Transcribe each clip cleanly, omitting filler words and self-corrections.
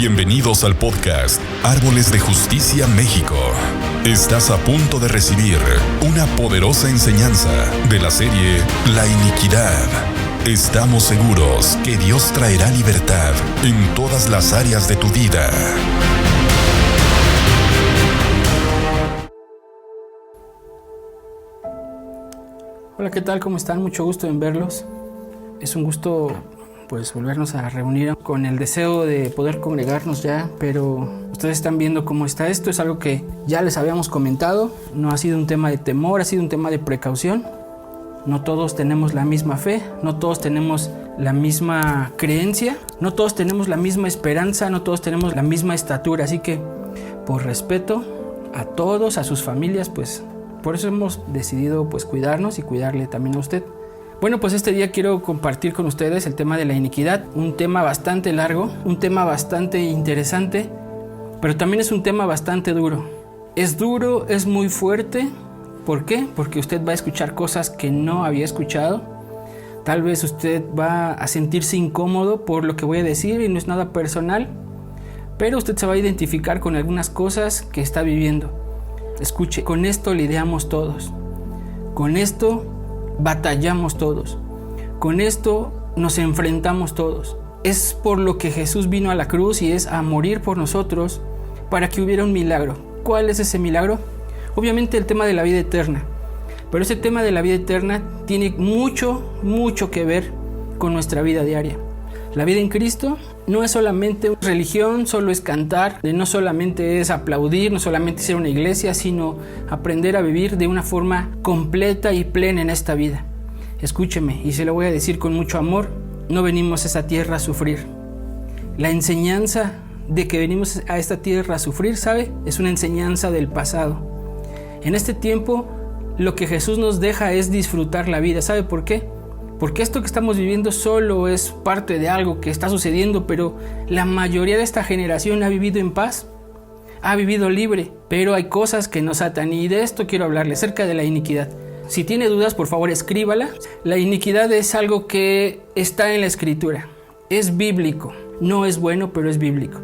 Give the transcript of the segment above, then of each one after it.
Bienvenidos al podcast Árboles de Justicia México. Estás a punto de recibir una poderosa enseñanza de la serie La Iniquidad. Estamos seguros que Dios traerá libertad en todas las áreas de tu vida. Hola, ¿qué tal? ¿Cómo están? Mucho gusto en verlos. Es un gusto volvernos a reunir con el deseo de poder congregarnos ya, pero ustedes están viendo cómo está esto. Es algo que ya les habíamos comentado. No ha sido un tema de temor, ha sido un tema de precaución. No todos tenemos la misma fe, no todos tenemos la misma creencia, no todos tenemos la misma esperanza, no todos tenemos la misma estatura. Así que, por respeto a todos, a sus familias, por eso hemos decidido cuidarnos y cuidarle también a usted. Bueno, este día quiero compartir con ustedes el tema de la iniquidad, un tema bastante largo, un tema bastante interesante, pero también es un tema bastante duro. Es duro, es muy fuerte. ¿Por qué? Porque usted va a escuchar cosas que no había escuchado. Tal vez usted va a sentirse incómodo por lo que voy a decir y no es nada personal, pero usted se va a identificar con algunas cosas que está viviendo. Escuche, con esto lidiamos todos, con esto batallamos todos, con esto nos enfrentamos todos. Es por lo que Jesús vino a la cruz y es a morir por nosotros para que hubiera un milagro. ¿Cuál es ese milagro? Obviamente el tema de la vida eterna, pero ese tema de la vida eterna tiene mucho que ver con nuestra vida diaria. La vida en Cristo no es solamente religión, solo es cantar, no solamente es aplaudir, no solamente es ir a una iglesia, sino aprender a vivir de una forma completa y plena en esta vida. Escúcheme, y se lo voy a decir con mucho amor, no venimos a esta tierra a sufrir. La enseñanza de que venimos a esta tierra a sufrir, ¿sabe? Es una enseñanza del pasado. En este tiempo, lo que Jesús nos deja es disfrutar la vida. ¿Sabe por qué? Porque esto que estamos viviendo solo es parte de algo que está sucediendo, pero la mayoría de esta generación ha vivido en paz, ha vivido libre, pero hay cosas que nos atan y de esto quiero hablarle, acerca de la iniquidad. Si tiene dudas, por favor escríbala. La iniquidad es algo que está en la Escritura, es bíblico, no es bueno, pero es bíblico.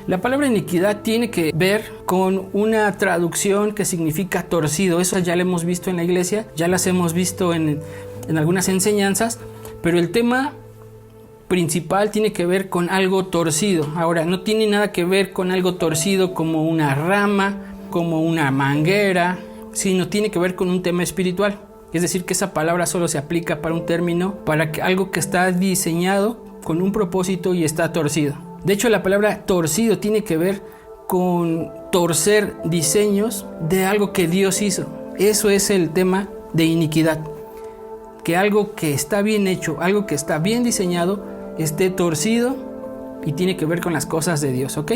La palabra iniquidad tiene que ver con una traducción que significa torcido. Eso ya lo hemos visto en la iglesia, ya las hemos visto en algunas enseñanzas, pero el tema principal tiene que ver con algo torcido. Ahora, no tiene nada que ver con algo torcido como una rama, como una manguera, sino tiene que ver con un tema espiritual. Es decir, que esa palabra solo se aplica para un término, para algo que está diseñado con un propósito y está torcido. De hecho, la palabra torcido tiene que ver con torcer diseños de algo que Dios hizo. Eso es el tema de iniquidad. Que algo que está bien hecho, algo que está bien diseñado, esté torcido y tiene que ver con las cosas de Dios, ¿ok?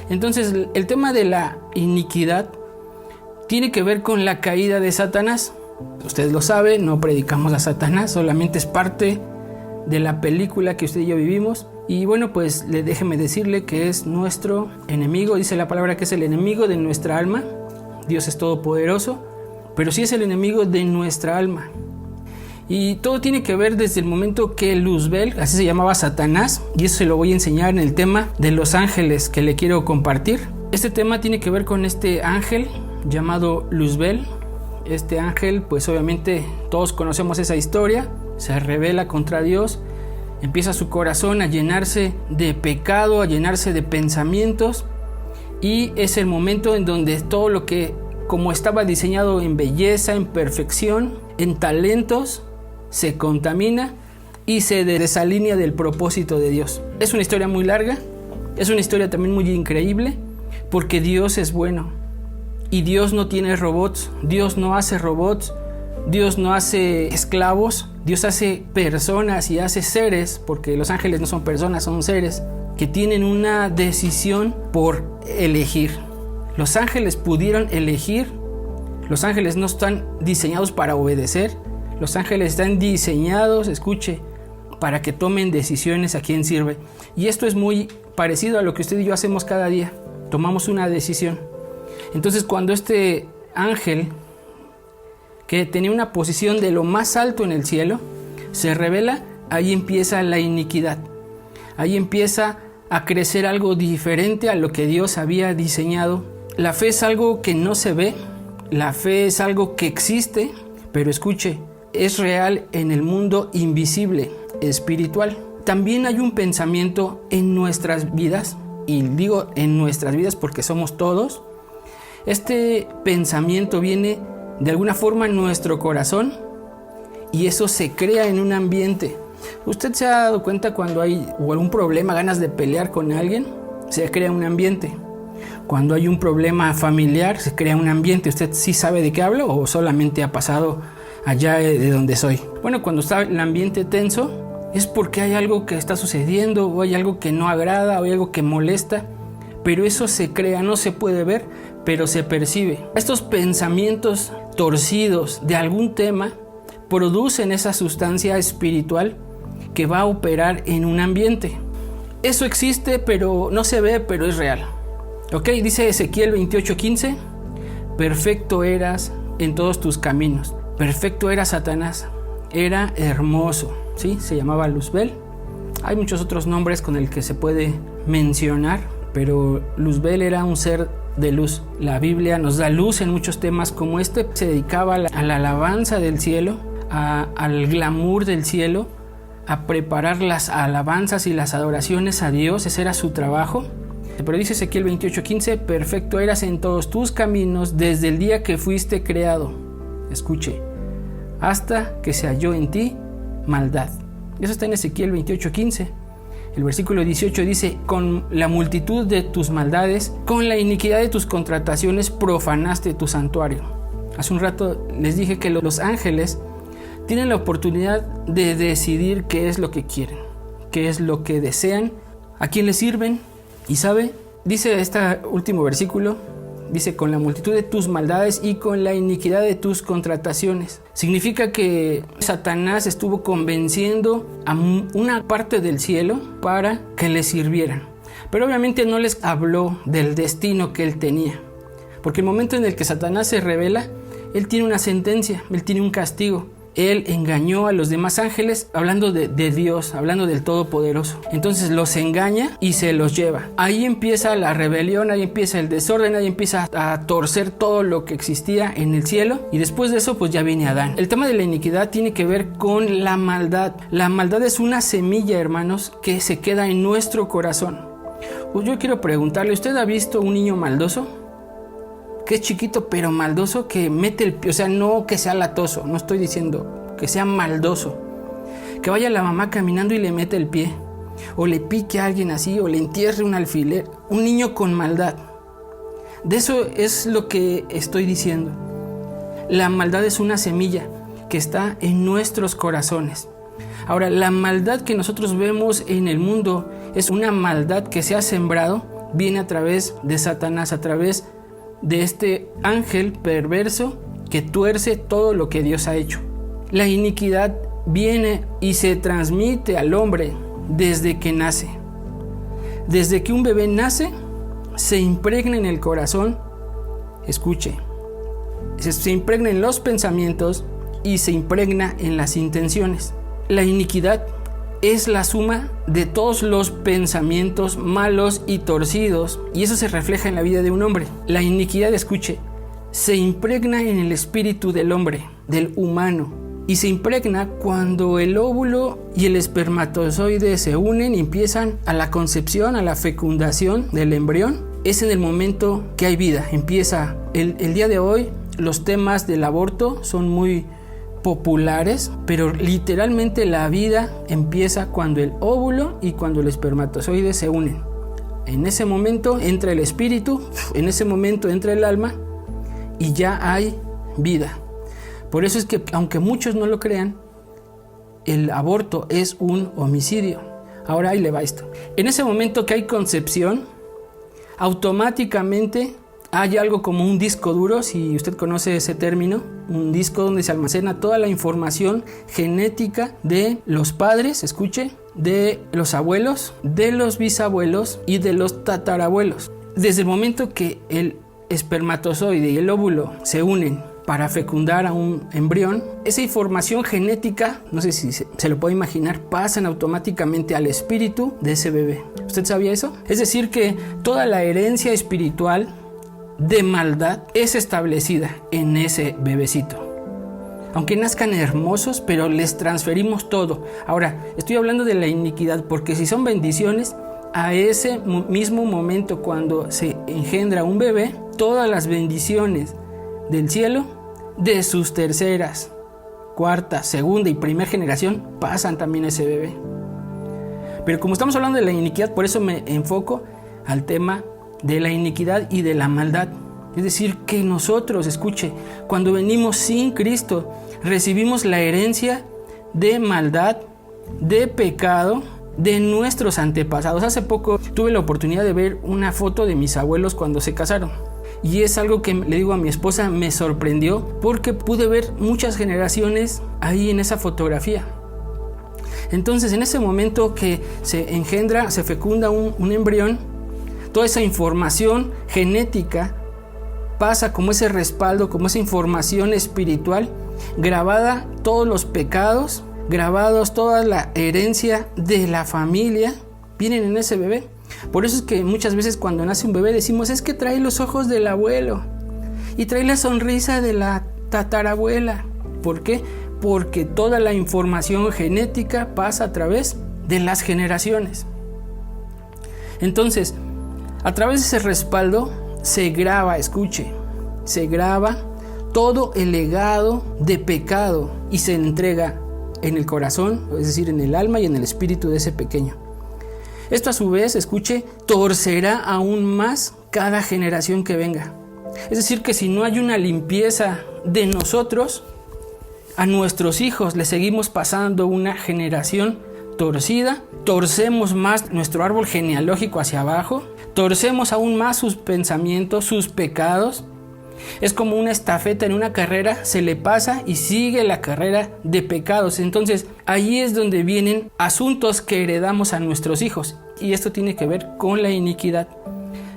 Entonces, el tema de la iniquidad tiene que ver con la caída de Satanás. Usted lo sabe, no predicamos a Satanás, solamente es parte de la película que usted y yo vivimos. Y bueno, déjeme decirle que es nuestro enemigo. Dice la palabra que es el enemigo de nuestra alma. Dios es todopoderoso, pero sí es el enemigo de nuestra alma. Y todo tiene que ver desde el momento que Luzbel, así se llamaba Satanás, y eso se lo voy a enseñar en el tema de los ángeles que le quiero compartir. Este tema tiene que ver con este ángel llamado Luzbel. Este ángel, obviamente todos conocemos esa historia, se rebela contra Dios, empieza su corazón a llenarse de pecado, a llenarse de pensamientos, y es el momento en donde todo lo que como estaba diseñado en belleza, en perfección, en talentos, se contamina y se desalinea del propósito de Dios. Es una historia muy larga, es una historia también muy increíble, porque Dios es bueno y Dios no tiene robots, Dios no hace robots, Dios no hace esclavos, Dios hace personas y hace seres, porque los ángeles no son personas, son seres que tienen una decisión por elegir. Los ángeles pudieron elegir, los ángeles no están diseñados para obedecer. Los ángeles están diseñados, escuche, para que tomen decisiones a quién sirve. Y esto es muy parecido a lo que usted y yo hacemos cada día. Tomamos una decisión. Entonces, cuando este ángel, que tenía una posición de lo más alto en el cielo, se revela, ahí empieza la iniquidad. Ahí empieza a crecer algo diferente a lo que Dios había diseñado. La fe es algo que no se ve, la fe es algo que existe, pero escuche, es real en el mundo invisible, espiritual. También hay un pensamiento en nuestras vidas, y digo en nuestras vidas porque somos todos. Este pensamiento viene de alguna forma en nuestro corazón y eso se crea en un ambiente. ¿Usted se ha dado cuenta cuando hay algún problema, ganas de pelear con alguien? Se crea un ambiente. Cuando hay un problema familiar, se crea un ambiente. ¿Usted sí sabe de qué hablo o solamente ha pasado allá de donde soy? Bueno, cuando está el ambiente tenso, es porque hay algo que está sucediendo, o hay algo que no agrada, o hay algo que molesta, pero eso se crea, no se puede ver, pero se percibe. Estos pensamientos torcidos de algún tema producen esa sustancia espiritual que va a operar en un ambiente. Eso existe, pero no se ve, pero es real. Ok, dice Ezequiel 28:15, perfecto eras en todos tus caminos. Perfecto era Satanás, era hermoso. ¿Sí? Se llamaba Luzbel. Hay muchos otros nombres con el que se puede mencionar, pero Luzbel era un ser de luz. La Biblia nos da luz en muchos temas como este. Se dedicaba a la alabanza del cielo, al glamour del cielo, a preparar las alabanzas y las adoraciones a Dios. Ese era su trabajo. Pero dice Ezequiel 28:15, perfecto eras en todos tus caminos desde el día que fuiste creado. Escuche, hasta que se halló en ti maldad. Eso está en Ezequiel 28:15. El versículo 18 dice, con la multitud de tus maldades, con la iniquidad de tus contrataciones, profanaste tu santuario. Hace un rato les dije que los ángeles tienen la oportunidad de decidir qué es lo que quieren, qué es lo que desean, a quién les sirven. Y sabe, dice este último versículo, dice, con la multitud de tus maldades y con la iniquidad de tus contrataciones. Significa que Satanás estuvo convenciendo a una parte del cielo para que le sirvieran. Pero obviamente no les habló del destino que él tenía. Porque el momento en el que Satanás se revela, él tiene una sentencia, él tiene un castigo. Él engañó a los demás ángeles hablando de Dios, hablando del Todopoderoso. Entonces los engaña y se los lleva. Ahí empieza la rebelión, ahí empieza el desorden, ahí empieza a torcer todo lo que existía en el cielo. Y después de eso pues ya viene Adán. El tema de la iniquidad tiene que ver con la maldad. La maldad es una semilla, hermanos, que se queda en nuestro corazón. Pues yo quiero preguntarle, ¿usted ha visto un niño maldoso? Que es chiquito pero maldoso, que mete el pie, o sea, no que sea latoso, no estoy diciendo que sea maldoso, que vaya la mamá caminando y le mete el pie, o le pique a alguien así, o le entierre un alfiler. Un niño con maldad. De eso es lo que estoy diciendo. La maldad es una semilla que está en nuestros corazones. Ahora, la maldad que nosotros vemos en el mundo es una maldad que se ha sembrado, viene a través de Satanás, a través de este ángel perverso que tuerce todo lo que Dios ha hecho. La iniquidad viene y se transmite al hombre desde que nace. Desde que un bebé nace, se impregna en el corazón, escuche, se impregna en los pensamientos y se impregna en las intenciones. La iniquidad es la suma de todos los pensamientos malos y torcidos, y eso se refleja en la vida de un hombre. La iniquidad, escuche, se impregna en el espíritu del hombre, del humano, y se impregna cuando el óvulo y el espermatozoide se unen y empiezan a la concepción, a la fecundación del embrión. Es en el momento que hay vida, empieza. El día de hoy los temas del aborto son muy populares, pero literalmente la vida empieza cuando el óvulo y cuando el espermatozoide se unen. En ese momento entra el espíritu, en ese momento entra el alma y ya hay vida. Por eso es que, aunque muchos no lo crean, el aborto es un homicidio. Ahora ahí le va esto. En ese momento que hay concepción, automáticamente hay algo como un disco duro, si usted conoce ese término, un disco donde se almacena toda la información genética de los padres, escuche, de los abuelos, de los bisabuelos y de los tatarabuelos. Desde el momento que el espermatozoide y el óvulo se unen para fecundar a un embrión, esa información genética, no sé si se lo puede imaginar, pasan automáticamente al espíritu de ese bebé. ¿Usted sabía eso? Es decir, que toda la herencia espiritual de maldad es establecida en ese bebecito. Aunque nazcan hermosos, pero les transferimos todo. Ahora, estoy hablando de la iniquidad, porque si son bendiciones, a ese mismo momento cuando se engendra un bebé, todas las bendiciones del cielo, de sus terceras, cuarta, segunda y primera generación, pasan también a ese bebé. Pero como estamos hablando de la iniquidad, por eso me enfoco al tema de la iniquidad y de la maldad. Es decir, que nosotros, escuche, cuando venimos sin Cristo, recibimos la herencia de maldad, de pecado, de nuestros antepasados. Hace poco tuve la oportunidad de ver una foto de mis abuelos cuando se casaron. Y es algo que le digo a mi esposa, me sorprendió, porque pude ver muchas generaciones ahí en esa fotografía. Entonces, en ese momento que se engendra, se fecunda un embrión, toda esa información genética pasa como ese respaldo, como esa información espiritual, grabada todos los pecados, grabados toda la herencia de la familia, vienen en ese bebé. Por eso es que muchas veces cuando nace un bebé decimos, es que trae los ojos del abuelo y trae la sonrisa de la tatarabuela. ¿Por qué? Porque toda la información genética pasa a través de las generaciones. Entonces, a través de ese respaldo se graba, escuche, se graba todo el legado de pecado y se entrega en el corazón, es decir, en el alma y en el espíritu de ese pequeño. Esto a su vez, escuche, torcerá aún más cada generación que venga. Es decir, que si no hay una limpieza de nosotros, a nuestros hijos les seguimos pasando una generación torcida, torcemos más nuestro árbol genealógico hacia abajo, torcemos aún más sus pensamientos, sus pecados. Es como una estafeta en una carrera, se le pasa y sigue la carrera de pecados. Entonces, ahí es donde vienen asuntos que heredamos a nuestros hijos. Y esto tiene que ver con la iniquidad.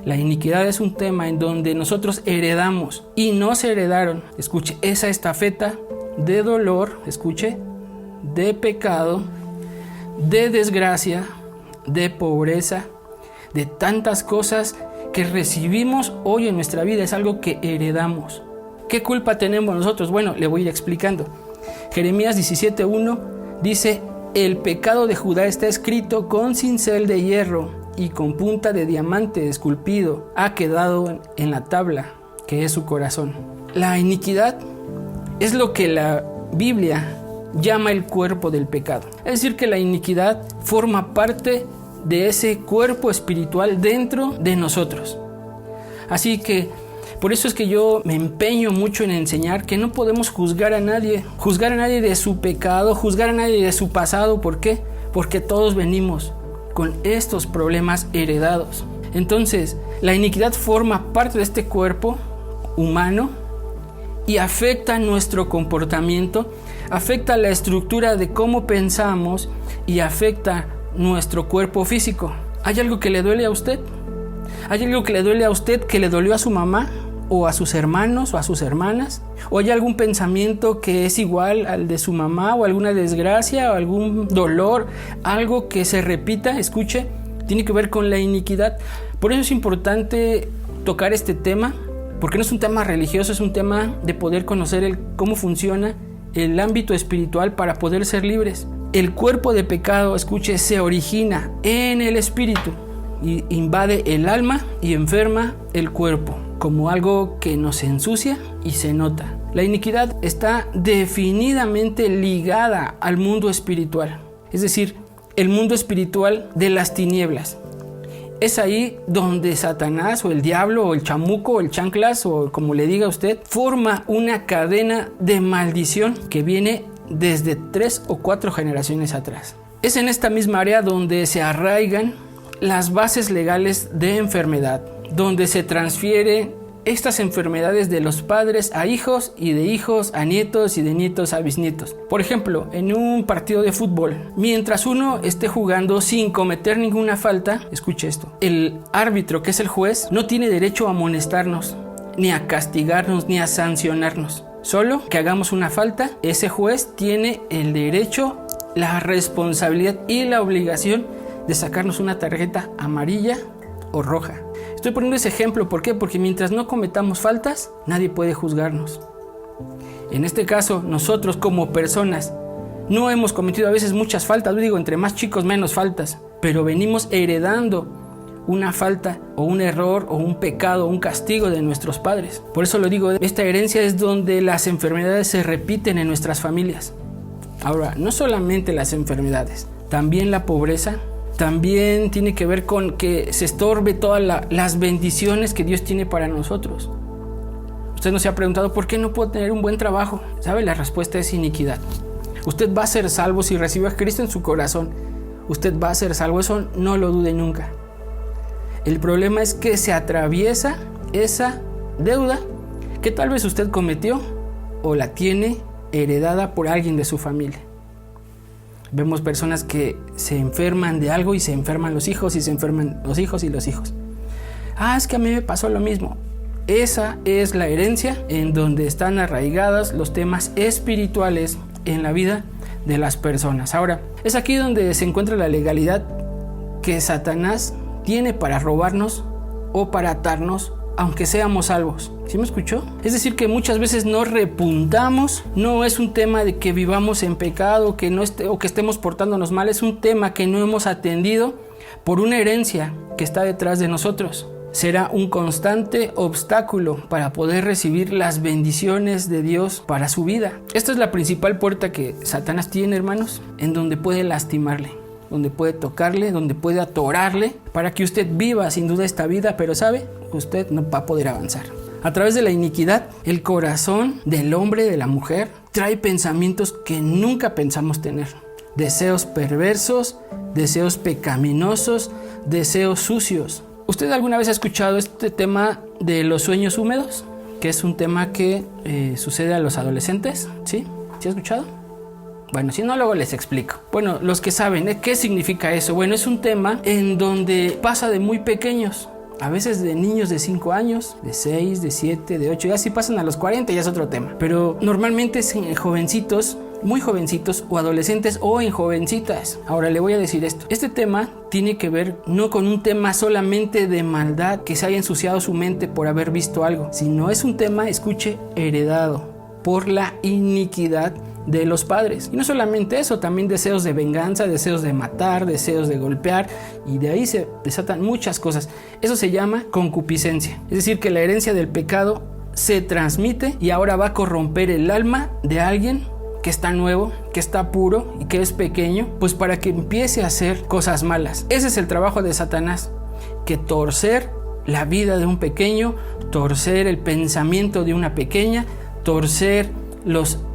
La iniquidad es un tema en donde nosotros heredamos y nos heredaron, escuche, esa estafeta de dolor, escuche, de pecado, de desgracia, de pobreza, de tantas cosas que recibimos hoy en nuestra vida. Es algo que heredamos. ¿Qué culpa tenemos nosotros? Bueno, le voy a ir explicando. Jeremías 17:1 dice: el pecado de Judá está escrito con cincel de hierro y con punta de diamante esculpido, ha quedado en la tabla, que es su corazón. La iniquidad es lo que la Biblia llama el cuerpo del pecado. Es decir, que la iniquidad forma parte de ese cuerpo espiritual dentro de nosotros. Así que por eso es que yo me empeño mucho en enseñar que no podemos juzgar a nadie de su pecado, juzgar a nadie de su pasado. ¿Por qué? Porque todos venimos con estos problemas heredados. Entonces, la iniquidad forma parte de este cuerpo humano y afecta nuestro comportamiento, afecta la estructura de cómo pensamos y afecta nuestro cuerpo físico. ¿Hay algo que le duele a usted? ¿Hay algo que le duele a usted que le dolió a su mamá o a sus hermanos o a sus hermanas? ¿O hay algún pensamiento que es igual al de su mamá, o alguna desgracia o algún dolor, algo que se repita? Escuche, tiene que ver con la iniquidad. Por eso es importante tocar este tema, porque no es un tema religioso, es un tema de poder conocer cómo funciona el ámbito espiritual para poder ser libres. El cuerpo de pecado, escuche, se origina en el espíritu y invade el alma y enferma el cuerpo, como algo que nos ensucia y se nota. La iniquidad está definidamente ligada al mundo espiritual, es decir, el mundo espiritual de las tinieblas. Es ahí donde Satanás o el diablo o el chamuco o el chanclas o como le diga usted, forma una cadena de maldición que viene desde 3 o 4 generaciones atrás. Es en esta misma área donde se arraigan las bases legales de enfermedad, donde se transfieren estas enfermedades de los padres a hijos y de hijos a nietos y de nietos a bisnietos. Por ejemplo, en un partido de fútbol, mientras uno esté jugando sin cometer ninguna falta, escuche esto, el árbitro, que es el juez, no tiene derecho a amonestarnos, ni a castigarnos, ni a sancionarnos. Solo que hagamos una falta, ese juez tiene el derecho, la responsabilidad y la obligación de sacarnos una tarjeta amarilla o roja. Estoy poniendo ese ejemplo, ¿por qué? Porque mientras no cometamos faltas, nadie puede juzgarnos. En este caso, nosotros como personas no hemos cometido a veces muchas faltas, yo digo, entre más chicos menos faltas, pero venimos heredando una falta o un error o un pecado o un castigo de nuestros padres. Por eso lo digo, esta herencia es donde las enfermedades se repiten en nuestras familias. Ahora, no solamente las enfermedades, también la pobreza, también tiene que ver con que se estorbe todas las bendiciones que Dios tiene para nosotros. Usted no se ha preguntado ¿por qué no puedo tener un buen trabajo? ¿Sabe? La respuesta es iniquidad. Usted va a ser salvo si recibe a Cristo en su corazón. Usted va a ser salvo, eso no lo dude nunca. El problema es que se atraviesa esa deuda que tal vez usted cometió o la tiene heredada por alguien de su familia. Vemos personas que se enferman de algo y se enferman los hijos y se enferman los hijos y los hijos. Es que a mí me pasó lo mismo. Esa es la herencia en donde están arraigados los temas espirituales en la vida de las personas. Ahora, es aquí donde se encuentra la legalidad que Satanás tiene para robarnos o para atarnos, aunque seamos salvos. ¿Sí me escuchó? Es decir, que muchas veces nos repuntamos. No es un tema de que vivamos en pecado o que estemos portándonos mal. Es un tema que no hemos atendido por una herencia que está detrás de nosotros. Será un constante obstáculo para poder recibir las bendiciones de Dios para su vida. Esta es la principal puerta que Satanás tiene, hermanos, en donde puede lastimarle, donde puede tocarle, donde puede atorarle, para que usted viva sin duda esta vida, pero sabe, usted no va a poder avanzar. A través de la iniquidad, el corazón del hombre, de la mujer, trae pensamientos que nunca pensamos tener. Deseos perversos, deseos pecaminosos, deseos sucios. ¿Usted alguna vez ha escuchado este tema de los sueños húmedos? Que es un tema que sucede a los adolescentes, ¿sí? ¿Sí ha escuchado? Bueno, si no, luego les explico. Bueno, los que saben, ¿qué significa eso? Bueno, es un tema en donde pasa de muy pequeños. A veces de niños de 5 años, de 6, de 7, de 8, ya si pasan a los 40 ya es otro tema. Pero normalmente es en jovencitos, muy jovencitos o adolescentes o en jovencitas. Ahora le voy a decir esto. Este tema tiene que ver no con un tema solamente de maldad, que se haya ensuciado su mente por haber visto algo, sino es un tema, escuche, heredado por la iniquidad de los padres. Y no solamente eso, también deseos de venganza, deseos de matar, deseos de golpear, y de ahí se desatan muchas cosas. Eso se llama concupiscencia. Es decir, que la herencia del pecado se transmite y ahora va a corromper el alma de alguien que está nuevo, que está puro y que es pequeño, pues para que empiece a hacer cosas malas. Ese es el trabajo de Satanás, que torcer la vida de un pequeño, torcer el pensamiento de una pequeña, torcer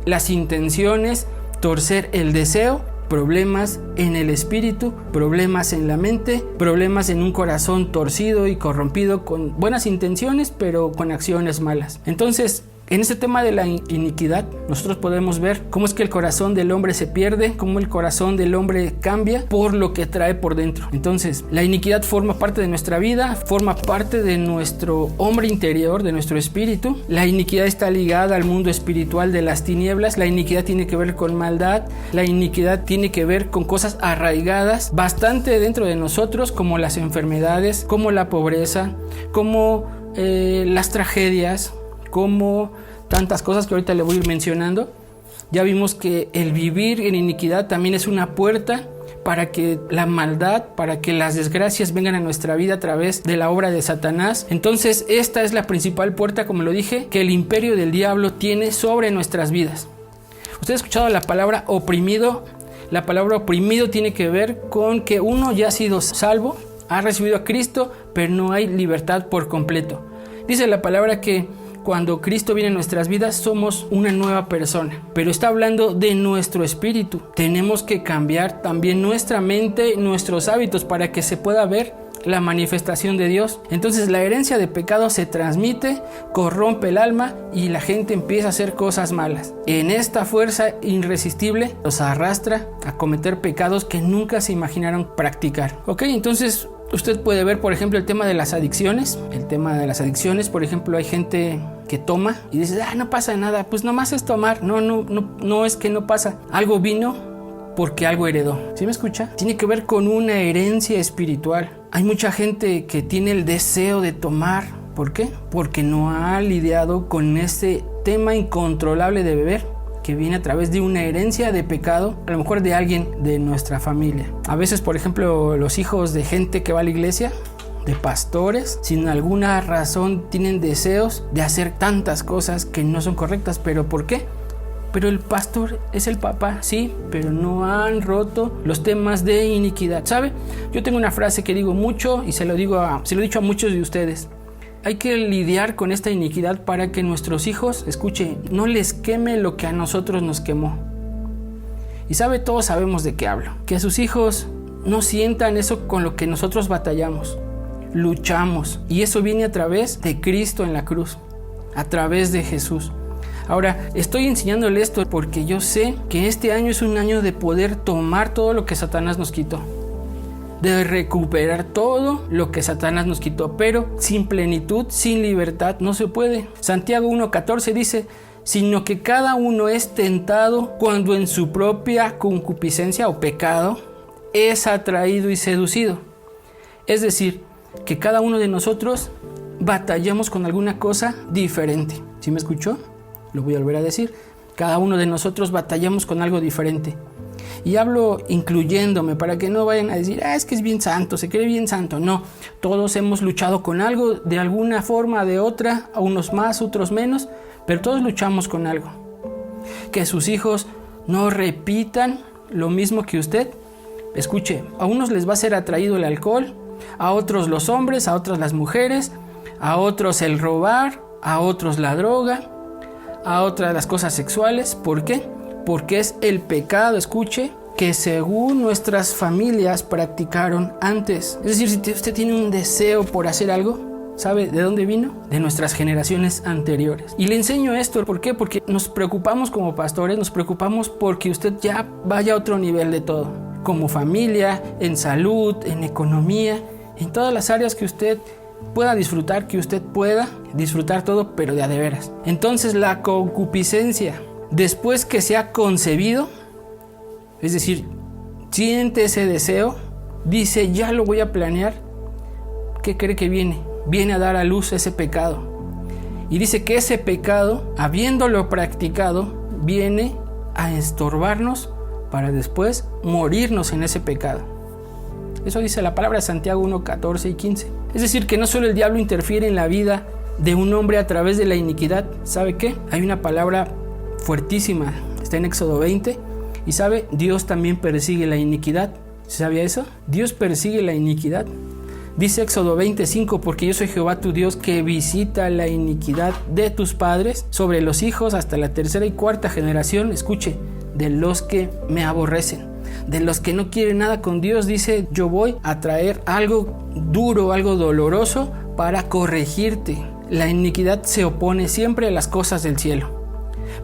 las intenciones, torcer el deseo, problemas en el espíritu, problemas en la mente, problemas en un corazón torcido y corrompido con buenas intenciones, pero con acciones malas. Entonces, en este tema de la iniquidad, nosotros podemos ver cómo es que el corazón del hombre se pierde, cómo el corazón del hombre cambia por lo que trae por dentro. Entonces, la iniquidad forma parte de nuestra vida, forma parte de nuestro hombre interior, de nuestro espíritu. La iniquidad está ligada al mundo espiritual de las tinieblas. La iniquidad tiene que ver con maldad. La iniquidad tiene que ver con cosas arraigadas bastante dentro de nosotros, como las enfermedades, como la pobreza, como las tragedias, como tantas cosas que ahorita le voy a ir mencionando. Ya vimos que el vivir en iniquidad también es una puerta para que la maldad, para que las desgracias vengan a nuestra vida a través de la obra de Satanás. Entonces esta es la principal puerta, como lo dije, que el imperio del diablo tiene sobre nuestras vidas. ¿Usted ha escuchado la palabra oprimido? La palabra oprimido tiene que ver con que uno ya ha sido salvo, ha recibido a Cristo, pero no hay libertad por completo. Dice la palabra que cuando Cristo viene en nuestras vidas somos una nueva persona, pero está hablando de nuestro espíritu. Tenemos que cambiar también nuestra mente, nuestros hábitos, para que se pueda ver la manifestación de Dios. Entonces la herencia de pecado se transmite, corrompe el alma y la gente empieza a hacer cosas malas. En esta fuerza irresistible los arrastra a cometer pecados que nunca se imaginaron practicar. Ok, entonces usted puede ver, por ejemplo, el tema de las adicciones. Por ejemplo, hay gente que toma y dice, no pasa nada, pues nomás es tomar. No es que no pasa. Algo vino porque algo heredó. ¿Sí me escucha? Tiene que ver con una herencia espiritual. Hay mucha gente que tiene el deseo de tomar. ¿Por qué? Porque no ha lidiado con ese tema incontrolable de beber, que viene a través de una herencia de pecado, a lo mejor de alguien de nuestra familia. A veces, por ejemplo, los hijos de gente que va a la iglesia, de pastores, sin alguna razón tienen deseos de hacer tantas cosas que no son correctas. ¿Pero por qué? Pero el pastor es el papá, sí, pero no han roto los temas de iniquidad. ¿Sabe? Yo tengo una frase que digo mucho y se lo he dicho a muchos de ustedes. Hay que lidiar con esta iniquidad para que nuestros hijos, escuche, no les queme lo que a nosotros nos quemó. Y sabe, todos sabemos de qué hablo. Que a sus hijos no sientan eso con lo que nosotros batallamos, luchamos. Y eso viene a través de Cristo en la cruz, a través de Jesús. Ahora, estoy enseñándole esto porque yo sé que este año es un año de poder tomar todo lo que Satanás nos quitó, de recuperar todo lo que Satanás nos quitó, pero sin plenitud, sin libertad, no se puede. Santiago 1:14 dice, sino que cada uno es tentado cuando en su propia concupiscencia o pecado es atraído y seducido. Es decir, que cada uno de nosotros batallamos con alguna cosa diferente. ¿Sí me escuchó? Lo voy a volver a decir. Cada uno de nosotros batallamos con algo diferente. Y hablo incluyéndome para que no vayan a decir, es que es bien santo, se cree bien santo. No, todos hemos luchado con algo de alguna forma, de otra, a unos más, otros menos, pero todos luchamos con algo. Que sus hijos no repitan lo mismo que usted. Escuche, a unos les va a ser atraído el alcohol, a otros los hombres, a otras las mujeres, a otros el robar, a otros la droga, a otras las cosas sexuales. ¿Por qué? Porque es el pecado, escuche, que según nuestras familias practicaron antes. Es decir, si usted tiene un deseo por hacer algo, ¿sabe de dónde vino? De nuestras generaciones anteriores. Y le enseño esto, ¿por qué? Porque nos preocupamos como pastores, nos preocupamos porque usted ya vaya a otro nivel de todo. Como familia, en salud, en economía, en todas las áreas que usted pueda disfrutar, que usted pueda disfrutar todo, pero de a de veras. Entonces la concupiscencia, después que se ha concebido, es decir, siente ese deseo, dice, ya lo voy a planear. ¿Qué cree que viene? Viene a dar a luz ese pecado. Y dice que ese pecado, habiéndolo practicado, viene a estorbarnos para después morirnos en ese pecado. Eso dice la palabra de Santiago 1:14 y 15. Es decir, que no solo el diablo interfiere en la vida de un hombre a través de la iniquidad. ¿Sabe qué? Hay una palabra fuertísima, está en Éxodo 20, y sabe, Dios también persigue la iniquidad. ¿Sabía eso? Dios persigue la iniquidad. Dice Éxodo 25, porque yo soy Jehová tu Dios que visita la iniquidad de tus padres sobre los hijos hasta la tercera y cuarta generación, escuche, de los que me aborrecen, de los que no quieren nada con Dios. Dice, yo voy a traer algo duro, algo doloroso para corregirte. La iniquidad se opone siempre a las cosas del cielo.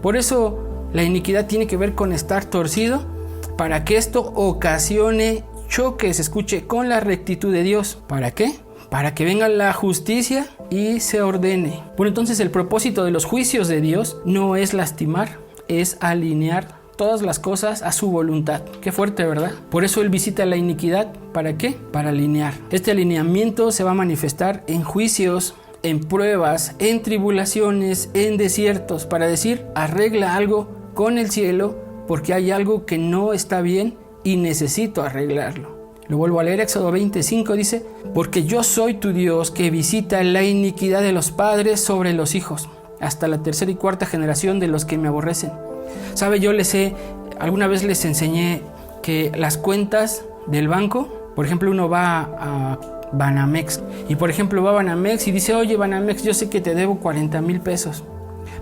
Por eso la iniquidad tiene que ver con estar torcido, para que esto ocasione choques, escuche, con la rectitud de Dios. ¿Para qué? Para que venga la justicia y se ordene. Bueno, entonces el propósito de los juicios de Dios no es lastimar, es alinear todas las cosas a su voluntad. Qué fuerte, ¿verdad? Por eso Él visita la iniquidad. ¿Para qué? Para alinear. Este alineamiento se va a manifestar en juicios, en pruebas, en tribulaciones, en desiertos, para decir, arregla algo con el cielo, porque hay algo que no está bien y necesito arreglarlo. Lo vuelvo a leer, Éxodo 25 dice, porque yo soy tu Dios que visita la iniquidad de los padres sobre los hijos, hasta la tercera y cuarta generación de los que me aborrecen. ¿Sabe? Alguna vez les enseñé que las cuentas del banco, por ejemplo, uno va a Banamex y por ejemplo va a Banamex y dice, oye Banamex, yo sé que te debo 40,000 pesos,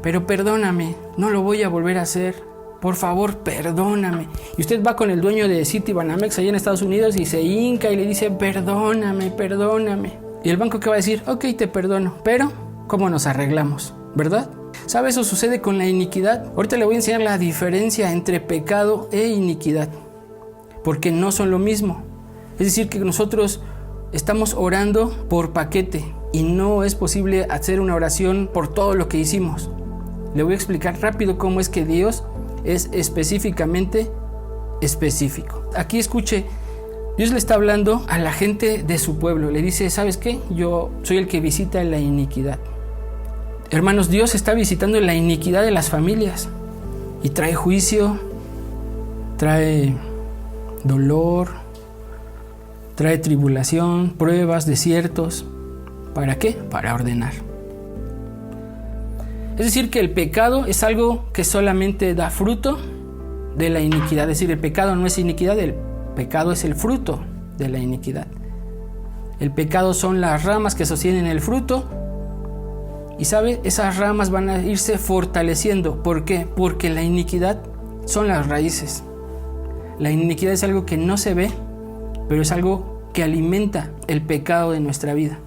pero perdóname, no lo voy a volver a hacer. por favor, perdóname. Y usted va con el dueño de Citibanamex allá en Estados Unidos y se hinca y le dice, perdóname, perdóname. Y el banco, ¿qué va a decir? Ok, te perdono, pero ¿cómo nos arreglamos? ¿Verdad? ¿Sabe? Eso sucede con la iniquidad. Ahorita le voy a enseñar la diferencia entre pecado e iniquidad, porque no son lo mismo. Es decir, que nosotros estamos orando por paquete y no es posible hacer una oración por todo lo que hicimos. Le voy a explicar rápido cómo es que Dios es específicamente específico. Aquí escuche, Dios le está hablando a la gente de su pueblo. Le dice, ¿sabes qué? Yo soy el que visita la iniquidad. Hermanos, Dios está visitando la iniquidad de las familias y trae juicio, trae dolor, trae tribulación, pruebas, desiertos. ¿Para qué? Para ordenar. Es decir, que el pecado es algo que solamente da fruto de la iniquidad. Es decir, el pecado no es iniquidad, el pecado es el fruto de la iniquidad. El pecado son las ramas que sostienen el fruto. Y ¿sabe? Esas ramas van a irse fortaleciendo. ¿Por qué? Porque la iniquidad son las raíces. La iniquidad es algo que no se ve, pero es algo que alimenta el pecado de nuestra vida,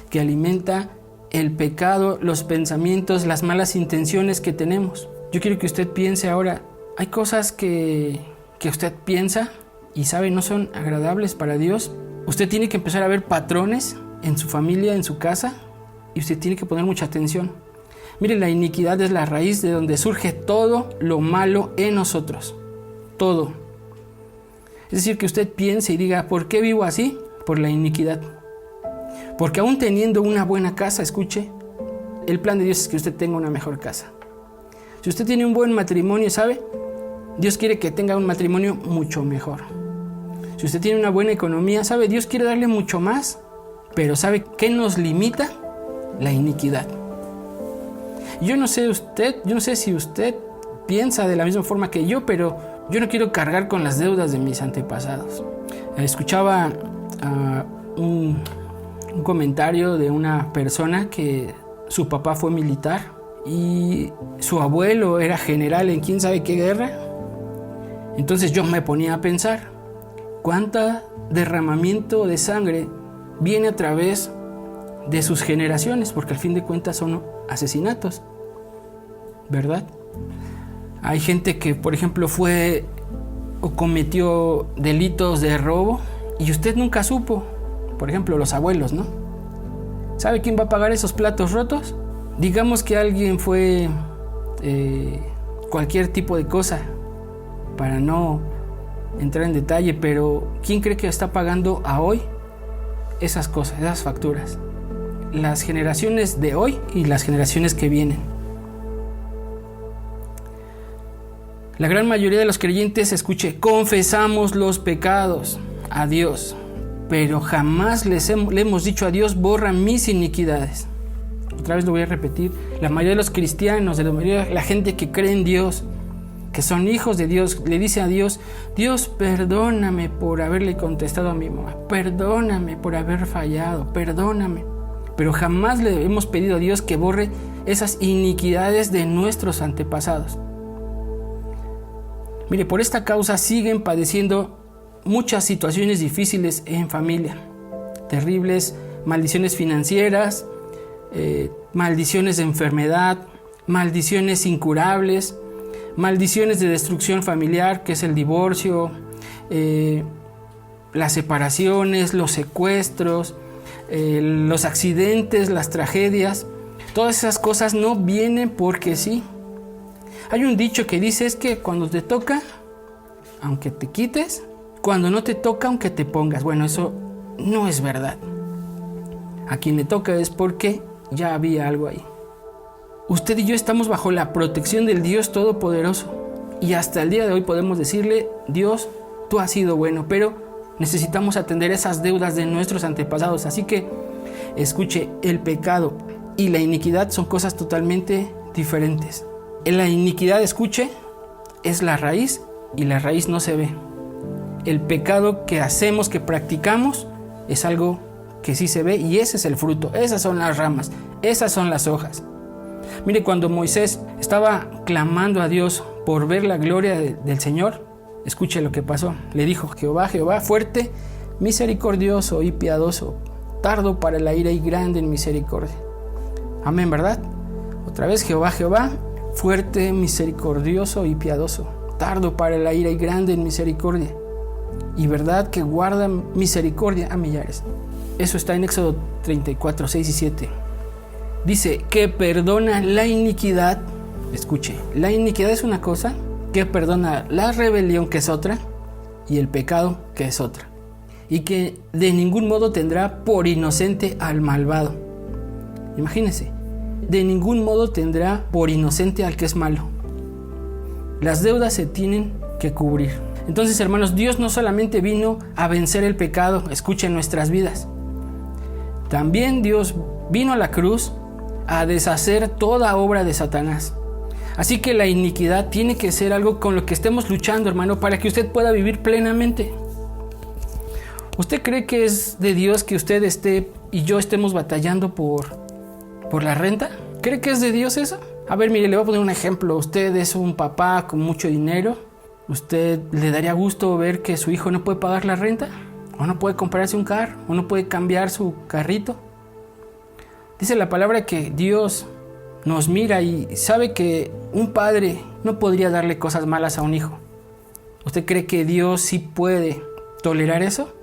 que alimenta el pecado, los pensamientos, las malas intenciones que tenemos. Yo quiero que usted piense ahora, hay cosas que usted piensa y sabe no son agradables para Dios. Usted tiene que empezar a ver patrones en su familia, en su casa, y usted tiene que poner mucha atención. Mire, la iniquidad es la raíz de donde surge todo lo malo en nosotros. Todo. Es decir, que usted piense y diga, ¿por qué vivo así? Por la iniquidad. Porque aún teniendo una buena casa, escuche, el plan de Dios es que usted tenga una mejor casa. Si usted tiene un buen matrimonio, ¿sabe? Dios quiere que tenga un matrimonio mucho mejor. Si usted tiene una buena economía, ¿sabe? Dios quiere darle mucho más. Pero ¿sabe qué nos limita? La iniquidad. Yo no sé si usted piensa de la misma forma que yo, pero yo no quiero cargar con las deudas de mis antepasados. Escuchaba un comentario de una persona que su papá fue militar y su abuelo era general en quién sabe qué guerra. Entonces yo me ponía a pensar, ¿cuánto derramamiento de sangre viene a través de sus generaciones? Porque al fin de cuentas son asesinatos, ¿verdad? Hay gente que, por ejemplo, fue o cometió delitos de robo y usted nunca supo. Por ejemplo, los abuelos, ¿no? ¿Sabe quién va a pagar esos platos rotos? Digamos que alguien fue cualquier tipo de cosa, para no entrar en detalle, pero ¿quién cree que está pagando a hoy esas cosas, esas facturas? Las generaciones de hoy y las generaciones que vienen. La gran mayoría de los creyentes, escuche, confesamos los pecados a Dios, pero jamás le hemos dicho a Dios, borra mis iniquidades. Otra vez lo voy a repetir, la mayoría de los cristianos, la gente que cree en Dios, que son hijos de Dios, le dice a Dios, Dios, perdóname por haberle contestado a mi mamá, perdóname por haber fallado, perdóname. Pero jamás le hemos pedido a Dios que borre esas iniquidades de nuestros antepasados. Mire, por esta causa siguen padeciendo muchas situaciones difíciles en familia. Terribles maldiciones financieras, maldiciones de enfermedad, maldiciones incurables, maldiciones de destrucción familiar, que es el divorcio, las separaciones, los secuestros, los accidentes, las tragedias. Todas esas cosas no vienen porque sí. Hay un dicho que dice es que cuando te toca, aunque te quites, cuando no te toca, aunque te pongas. Bueno, eso no es verdad. A quien le toca es porque ya había algo ahí. Usted y yo estamos bajo la protección del Dios Todopoderoso. Y hasta el día de hoy podemos decirle, Dios, tú has sido bueno, pero necesitamos atender esas deudas de nuestros antepasados. Así que, escuche, el pecado y la iniquidad son cosas totalmente diferentes. En la iniquidad, escuche, es la raíz y la raíz no se ve. El pecado que hacemos, que practicamos, es algo que sí se ve y ese es el fruto. Esas son las ramas, esas son las hojas. Mire, cuando Moisés estaba clamando a Dios por ver la gloria del Señor, escuche lo que pasó. Le dijo: Jehová, Jehová, fuerte, misericordioso y piadoso, tardo para la ira y grande en misericordia. Amén, ¿verdad? Otra vez: Jehová, Jehová, fuerte, misericordioso y piadoso, tardo para la ira y grande en misericordia, y verdad que guarda misericordia a millares. Eso está en Éxodo 34, 6 y 7. Dice que perdona la iniquidad. Escuche, la iniquidad es una cosa, que perdona la rebelión, que es otra, y el pecado, que es otra, y que de ningún modo tendrá por inocente al malvado. Imagínense, de ningún modo tendrá por inocente al que es malo. Las deudas se tienen que cubrir. Entonces, hermanos, Dios no solamente vino a vencer el pecado, escuchen, nuestras vidas. También Dios vino a la cruz a deshacer toda obra de Satanás. Así que la iniquidad tiene que ser algo con lo que estemos luchando, hermano, para que usted pueda vivir plenamente. ¿Usted cree que es de Dios que usted y yo estemos batallando por la renta? ¿Cree que es de Dios eso? A ver, mire, le voy a poner un ejemplo. Usted es un papá con mucho dinero. ¿Usted le daría gusto ver que su hijo no puede pagar la renta? ¿O no puede comprarse un carro? ¿O no puede cambiar su carrito? Dice la palabra que Dios nos mira y sabe que un padre no podría darle cosas malas a un hijo. ¿Usted cree que Dios sí puede tolerar eso?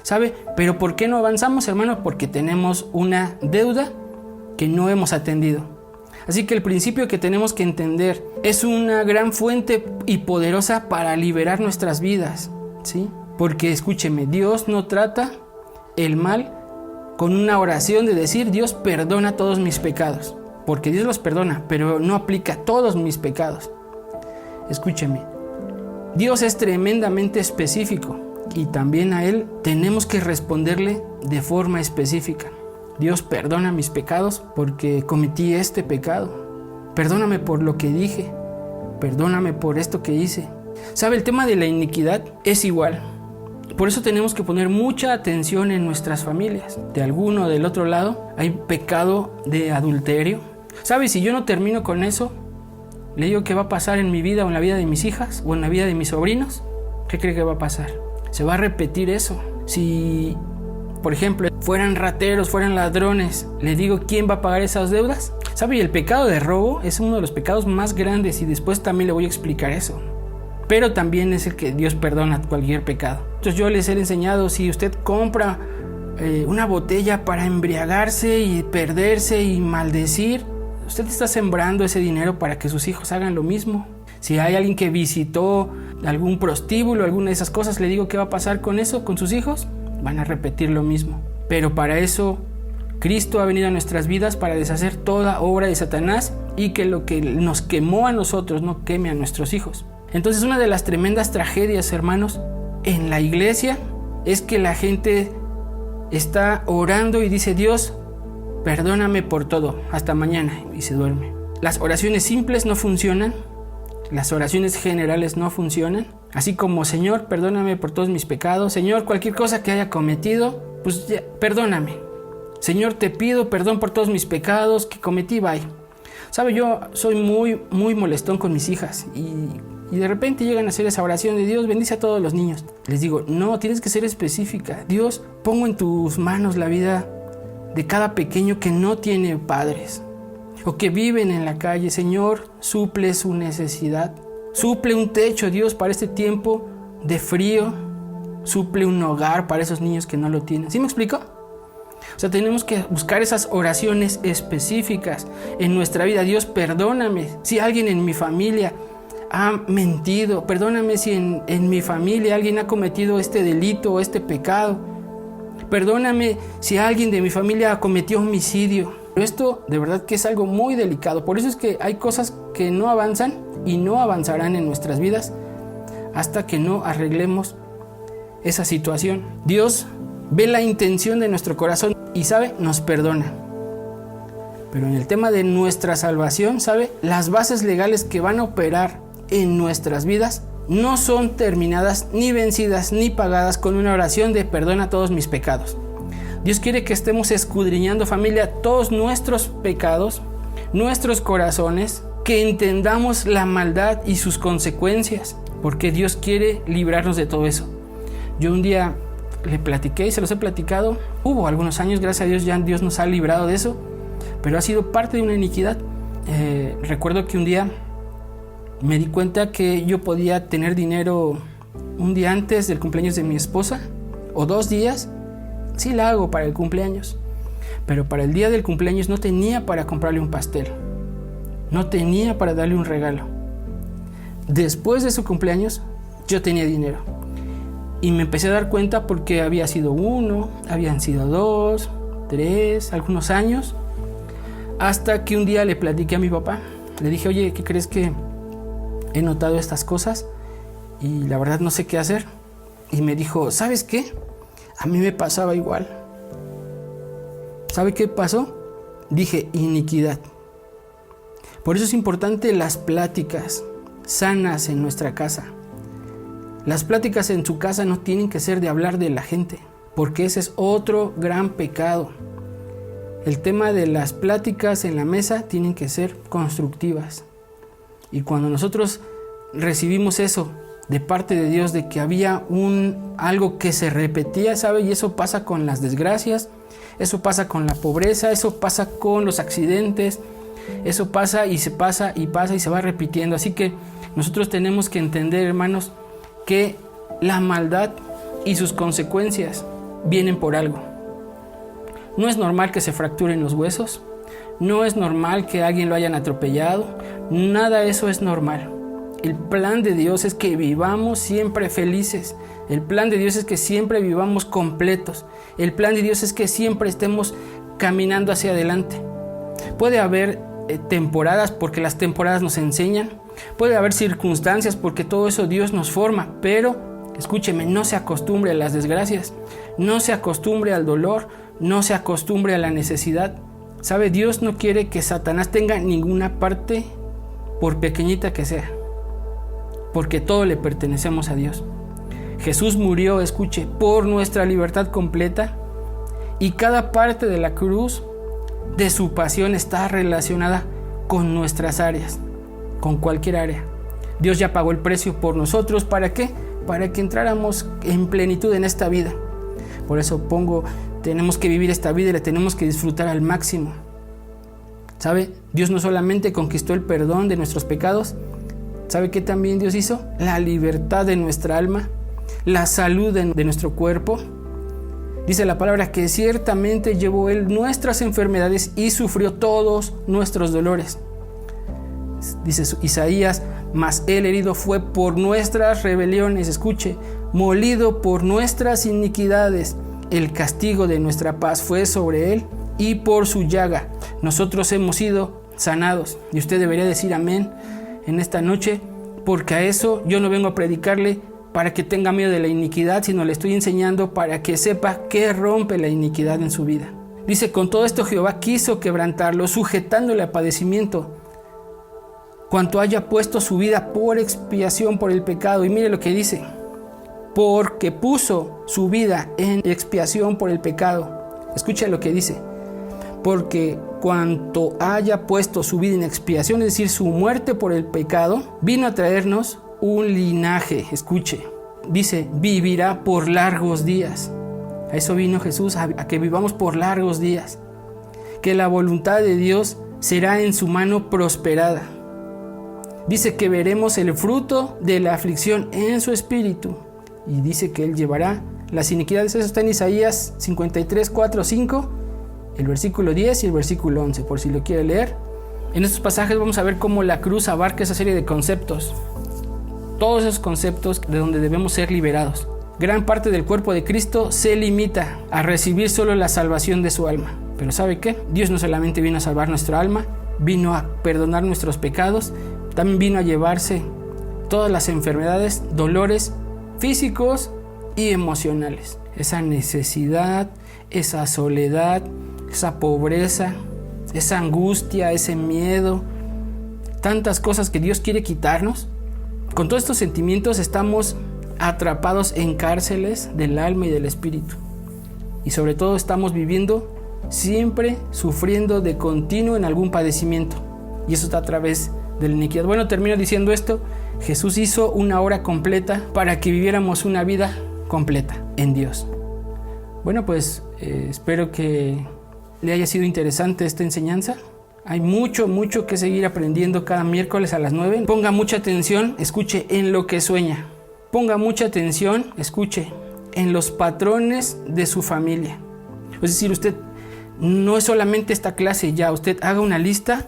¿Sabe? Pero ¿por qué no avanzamos, hermano? Porque tenemos una deuda que no hemos atendido. Así que el principio que tenemos que entender es una gran fuente y poderosa para liberar nuestras vidas, ¿sí? Porque escúcheme, Dios no trata el mal con una oración de decir: Dios perdona todos mis pecados. Porque Dios los perdona, pero no aplica todos mis pecados. Escúcheme, Dios es tremendamente específico y también a Él tenemos que responderle de forma específica. Dios, perdona mis pecados porque cometí este pecado. Perdóname por lo que dije. Perdóname por esto que hice. ¿Sabe? El tema de la iniquidad es igual. Por eso tenemos que poner mucha atención en nuestras familias. De alguno o del otro lado hay pecado de adulterio. ¿Sabe? Si yo no termino con eso, le digo qué va a pasar en mi vida o en la vida de mis hijas o en la vida de mis sobrinos. ¿Qué cree que va a pasar? Se va a repetir eso. Si, por ejemplo, fueran rateros, fueran ladrones, le digo quién va a pagar esas deudas. ¿Sabe? Y el pecado de robo es uno de los pecados más grandes y después también le voy a explicar eso. Pero también es el que Dios perdona cualquier pecado. Entonces yo les he enseñado, si usted compra una botella para embriagarse y perderse y maldecir, usted está sembrando ese dinero para que sus hijos hagan lo mismo. Si hay alguien que visitó algún prostíbulo, alguna de esas cosas, le digo qué va a pasar con eso, con sus hijos, van a repetir lo mismo. Pero para eso Cristo ha venido a nuestras vidas, para deshacer toda obra de Satanás y que lo que nos quemó a nosotros no queme a nuestros hijos. Entonces, una de las tremendas tragedias, hermanos, en la iglesia es que la gente está orando y dice: Dios, perdóname por todo, hasta mañana, y se duerme. Las oraciones simples no funcionan, las oraciones generales no funcionan, así como: Señor, perdóname por todos mis pecados, Señor, cualquier cosa que haya cometido, pues ya, perdóname. Señor, te pido perdón por todos mis pecados que cometí, bye. ¿Sabe? Yo soy muy molestón con mis hijas y de repente llegan a hacer esa oración de: Dios, bendice a todos los niños. Les digo: no, tienes que ser específica. Dios, pongo en tus manos la vida de cada pequeño que no tiene padres o que viven en la calle. Señor, suple su necesidad. Suple un techo, Dios, para este tiempo de frío. Suple un hogar para esos niños que no lo tienen. ¿Sí me explico? O sea, tenemos que buscar esas oraciones específicas en nuestra vida. Dios, perdóname si alguien en mi familia ha mentido. Perdóname si en mi familia alguien ha cometido este delito o este pecado. Perdóname si alguien de mi familia cometió homicidio. Pero esto de verdad que es algo muy delicado. Por eso es que hay cosas que no avanzan y no avanzarán en nuestras vidas hasta que no arreglemos esa situación. Dios ve la intención de nuestro corazón y, ¿sabe?, nos perdona. Pero en el tema de nuestra salvación, ¿sabe?, las bases legales que van a operar en nuestras vidas no son terminadas, ni vencidas, ni pagadas con una oración de perdona todos mis pecados. Dios quiere que estemos escudriñando, familia, todos nuestros pecados, nuestros corazones, que entendamos la maldad y sus consecuencias, porque Dios quiere librarnos de todo eso. Yo un día le platiqué y se los he platicado. Hubo algunos años, gracias a Dios, ya Dios nos ha librado de eso, pero ha sido parte de una iniquidad. Recuerdo que un día me di cuenta que yo podía tener dinero un día antes del cumpleaños de mi esposa, o 2 días, sí la hago para el cumpleaños, pero para el día del cumpleaños no tenía para comprarle un pastel, no tenía para darle un regalo. Después de su cumpleaños yo tenía dinero y me empecé a dar cuenta porque había sido 1, habían sido 2, 3, algunos años, hasta que un día le platiqué a mi papá. Le dije, oye, ¿qué crees que he notado estas cosas y la verdad no sé qué hacer? Y me dijo, ¿sabes qué? A mí me pasaba igual. ¿Sabe qué pasó? Dije, iniquidad. Por eso es importante las pláticas sanas en nuestra casa. Las pláticas en su casa no tienen que ser de hablar de la gente, porque ese es otro gran pecado. El tema de las pláticas en la mesa tienen que ser constructivas. Y cuando nosotros recibimos eso de parte de Dios, de que había algo que se repetía, ¿sabe? Y eso pasa con las desgracias, eso pasa con la pobreza, eso pasa con los accidentes, eso pasa y se pasa y pasa y se va repitiendo. Así que nosotros tenemos que entender, hermanos, que la maldad y sus consecuencias vienen por algo. No es normal que se fracturen los huesos, no es normal que alguien lo hayan atropellado, nada de eso es normal. El plan de Dios es que vivamos siempre felices. El plan de Dios es que siempre vivamos completos. El plan de Dios es que siempre estemos caminando hacia adelante. Puede haber temporadas, porque las temporadas nos enseñan. Puede haber circunstancias, porque todo eso Dios nos forma. Pero, escúcheme, no se acostumbre a las desgracias. No se acostumbre al dolor. No se acostumbre a la necesidad. ¿Sabe? Dios no quiere que Satanás tenga ninguna parte, por pequeñita que sea, porque todo le pertenecemos a Dios. Jesús murió, escuche, por nuestra libertad completa, y cada parte de la cruz de su pasión está relacionada con nuestras áreas, con cualquier área. Dios ya pagó el precio por nosotros. ¿Para qué? Para que entráramos en plenitud en esta vida. Por eso tenemos que vivir esta vida y la tenemos que disfrutar al máximo. ¿Sabe? Dios no solamente conquistó el perdón de nuestros pecados, ¿sabe qué también Dios hizo? La libertad de nuestra alma, la salud de nuestro cuerpo. Dice la palabra que ciertamente llevó Él nuestras enfermedades y sufrió todos nuestros dolores. Dice Isaías, mas Él herido fue por nuestras rebeliones, escuche, molido por nuestras iniquidades. El castigo de nuestra paz fue sobre Él, y por su llaga nosotros hemos sido sanados. Y usted debería decir amén en esta noche, porque a eso yo no vengo a predicarle para que tenga miedo de la iniquidad, sino le estoy enseñando para que sepa que rompe la iniquidad en su vida. Dice, con todo esto Jehová quiso quebrantarlo, sujetándole a padecimiento, cuanto haya puesto su vida por expiación por el pecado. Y mire lo que dice, porque puso su vida en expiación por el pecado. Escucha lo que dice, porque cuanto haya puesto su vida en expiación, es decir, su muerte por el pecado, vino a traernos un linaje. Escuche, dice, vivirá por largos días. A eso vino Jesús, a que vivamos por largos días, que la voluntad de Dios será en su mano prosperada. Dice que veremos el fruto de la aflicción en su espíritu, y dice que Él llevará las iniquidades. Eso está en Isaías 53, 4, 5, el versículo 10 y el versículo 11, por si lo quiere leer. En estos pasajes vamos a ver cómo la cruz abarca esa serie de conceptos, todos esos conceptos de donde debemos ser liberados. Gran parte del cuerpo de Cristo se limita a recibir solo la salvación de su alma. Pero ¿sabe qué? Dios no solamente vino a salvar nuestra alma, vino a perdonar nuestros pecados, también vino a llevarse todas las enfermedades, dolores físicos y emocionales. Esa necesidad, esa soledad, esa pobreza, esa angustia, ese miedo, tantas cosas que Dios quiere quitarnos. Con todos estos sentimientos estamos atrapados en cárceles del alma y del espíritu. Y sobre todo estamos viviendo siempre sufriendo de continuo en algún padecimiento. Y eso está a través de la iniquidad. Bueno, termino diciendo esto. Jesús hizo una obra completa para que viviéramos una vida completa en Dios. Bueno, pues espero que le haya sido interesante esta enseñanza. Hay mucho que seguir aprendiendo cada miércoles a las 9. Ponga mucha atención, escuche en lo que sueña. Ponga mucha atención, escuche en los patrones de su familia. Es decir, usted no es solamente esta clase ya, usted haga una lista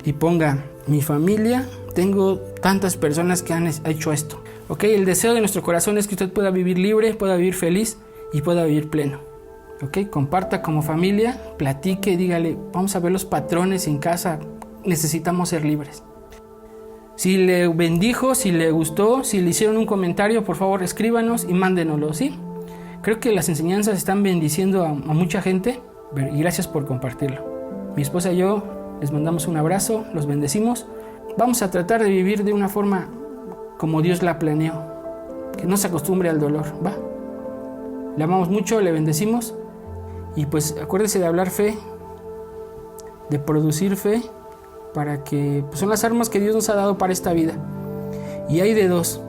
y ponga: mi familia, tengo tantas personas que han hecho esto. Ok, el deseo de nuestro corazón es que usted pueda vivir libre, pueda vivir feliz y pueda vivir pleno. Ok, comparta como familia, platique, dígale: vamos a ver los patrones en casa, necesitamos ser libres. Si le bendijo, si le gustó, si le hicieron un comentario, por favor escríbanos y mándenoslo, ¿sí? Creo que las enseñanzas están bendiciendo a mucha gente y gracias por compartirlo. Mi esposa y yo les mandamos un abrazo, los bendecimos. Vamos a tratar de vivir de una forma como Dios la planeó, que no se acostumbre al dolor, ¿va? Le amamos mucho, le bendecimos y pues acuérdese de hablar fe, de producir fe, para que pues son las armas que Dios nos ha dado para esta vida. Y hay de dos: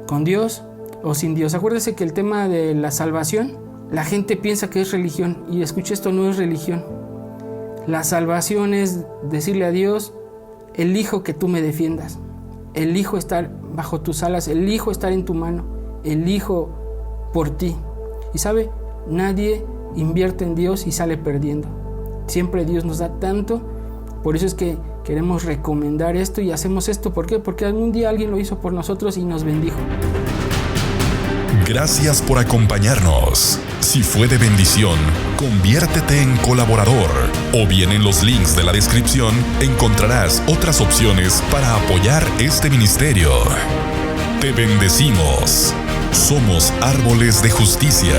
con Dios o sin Dios. Acuérdese que el tema de la salvación, la gente piensa que es religión, y escuche, esto no es religión. La salvación es decirle a Dios: elijo que tú me defiendas, elijo estar bajo tus alas, elijo estar en tu mano, elijo por ti. Y sabe, nadie invierte en Dios y sale perdiendo. Siempre Dios nos da tanto. Por eso es que queremos recomendar esto y hacemos esto. ¿Por qué? Porque algún día alguien lo hizo por nosotros y nos bendijo. Gracias por acompañarnos. Si fue de bendición, conviértete en colaborador. O bien en los links de la descripción encontrarás otras opciones para apoyar este ministerio. Te bendecimos. Somos Árboles de Justicia.